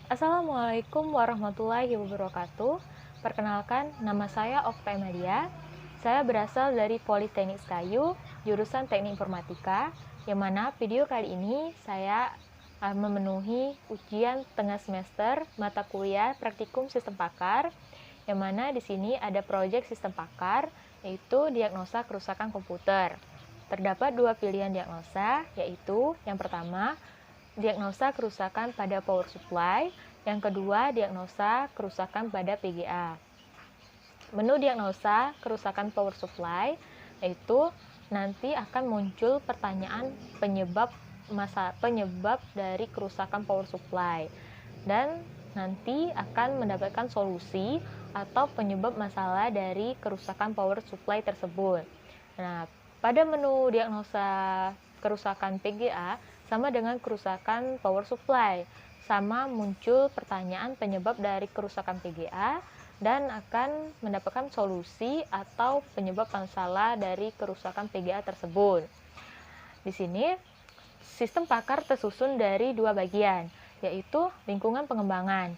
Assalamualaikum warahmatullahi wabarakatuh. Perkenalkan, nama saya Okta Emadia. Saya berasal dari Politeknik Sekayu, jurusan Teknik Informatika, yang mana video kali ini saya memenuhi ujian tengah semester mata kuliah Praktikum Sistem Pakar, yang mana di sini ada proyek Sistem Pakar, yaitu diagnosa kerusakan komputer. Terdapat dua pilihan diagnosa, yaitu yang pertama, diagnosa kerusakan pada power supply, yang kedua diagnosa kerusakan pada PGA. Menu diagnosa kerusakan power supply yaitu nanti akan muncul pertanyaan penyebab dari kerusakan power supply, dan nanti akan mendapatkan solusi atau penyebab masalah dari kerusakan power supply tersebut. Nah, pada menu diagnosa kerusakan PGA sama dengan kerusakan power supply, sama muncul pertanyaan penyebab dari kerusakan PGA dan akan mendapatkan solusi atau penyebab masalah dari kerusakan PGA tersebut. Di sini sistem pakar tersusun dari dua bagian, yaitu lingkungan pengembangan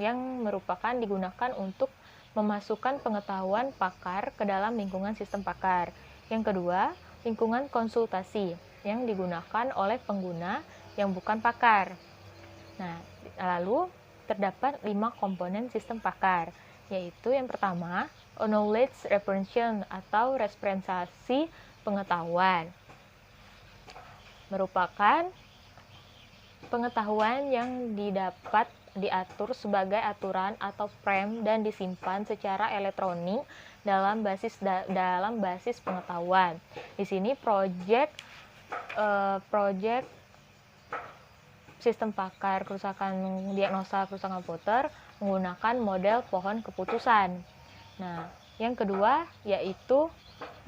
yang merupakan digunakan untuk memasukkan pengetahuan pakar ke dalam lingkungan sistem pakar. Yang kedua, lingkungan konsultasi yang digunakan oleh pengguna yang bukan pakar. Nah, lalu terdapat 5 komponen sistem pakar, yaitu yang pertama, knowledge representation atau representasi pengetahuan. Merupakan pengetahuan yang diatur sebagai aturan atau frame dan disimpan secara elektronik dalam basis pengetahuan. Di sini proyek sistem pakar diagnosa kerusakan komputer menggunakan model pohon keputusan. Nah, yang kedua yaitu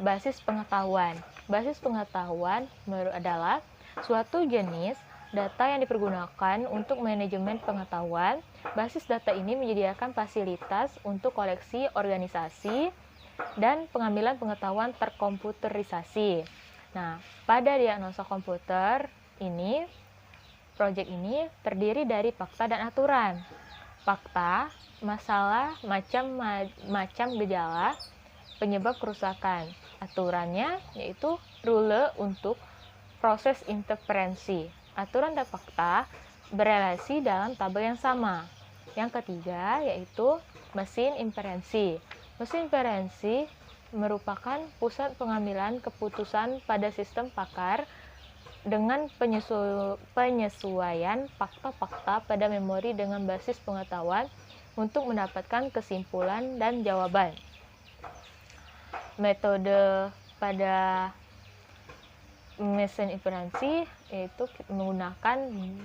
basis pengetahuan. Basis pengetahuan adalah suatu jenis data yang dipergunakan untuk manajemen pengetahuan. Basis data ini menyediakan fasilitas untuk koleksi organisasi dan pengambilan pengetahuan terkomputerisasi. Nah, pada diagnosa komputer ini, proyek ini terdiri dari fakta dan aturan. Fakta, masalah, macam gejala, penyebab kerusakan. Aturannya yaitu rule untuk proses interferensi. Aturan dan fakta berelasi dalam tabel yang sama. Yang ketiga yaitu mesin inferensi. Mesin inferensi merupakan pusat pengambilan keputusan pada sistem pakar dengan penyesuaian fakta-fakta pada memori dengan basis pengetahuan untuk mendapatkan kesimpulan dan jawaban. Metode pada mesin inferensi yaitu menggunakan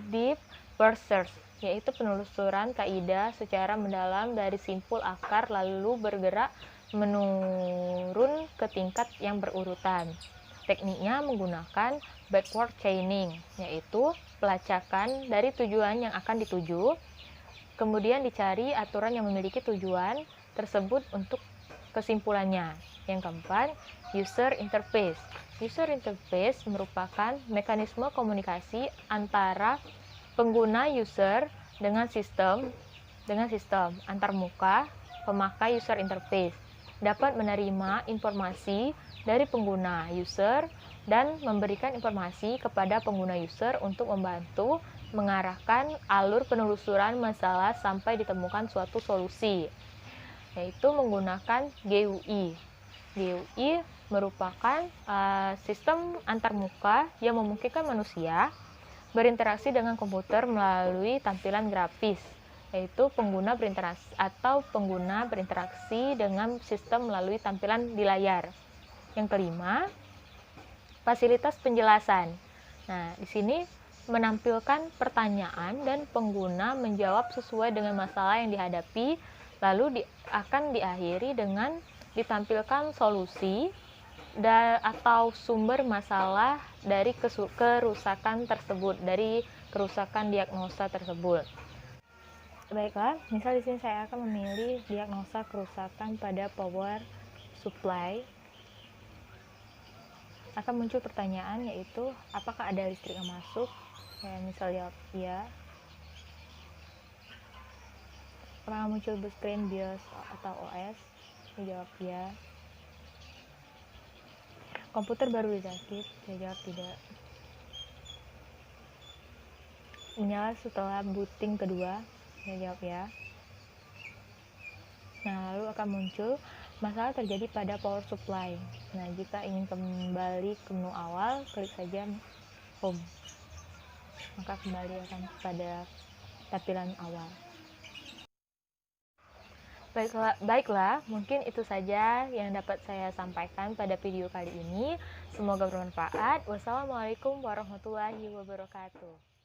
deep first search, yaitu penelusuran kaidah secara mendalam dari simpul akar lalu bergerak menurun ke tingkat yang berurutan. Tekniknya menggunakan backward chaining, yaitu pelacakan dari tujuan yang akan dituju, kemudian dicari aturan yang memiliki tujuan tersebut untuk kesimpulannya. Yang keempat, user interface. User interface merupakan mekanisme komunikasi antara pengguna user dengan sistem antarmuka. Pemakai user interface dapat menerima informasi dari pengguna user dan memberikan informasi kepada pengguna user untuk membantu mengarahkan alur penelusuran masalah sampai ditemukan suatu solusi, yaitu menggunakan GUI. GUI merupakan sistem antarmuka yang memungkinkan manusia berinteraksi dengan komputer melalui tampilan grafis, yaitu pengguna berinteraksi dengan sistem melalui tampilan di layar. Yang kelima, fasilitas penjelasan. Nah, di sini menampilkan pertanyaan dan pengguna menjawab sesuai dengan masalah yang dihadapi, lalu akan diakhiri dengan ditampilkan solusi atau sumber masalah dari kerusakan tersebut, dari kerusakan diagnosa tersebut. Baiklah, misal di sini saya akan memilih diagnosa kerusakan pada power supply. Akan muncul pertanyaan yaitu apakah ada listrik yang masuk? Misal jawab iya. Apakah muncul screen BIOS atau OS? Dijawab ya. Komputer baru dirakit? Dijawab tidak. Menyala setelah booting kedua? Dijawab ya. Nah, lalu akan muncul masalah terjadi pada power supply. Nah, jika ingin kembali ke menu awal, klik saja home. Maka kembali akan pada tampilan awal. Baiklah, mungkin itu saja yang dapat saya sampaikan pada video kali ini. Semoga bermanfaat. Wassalamualaikum warahmatullahi wabarakatuh.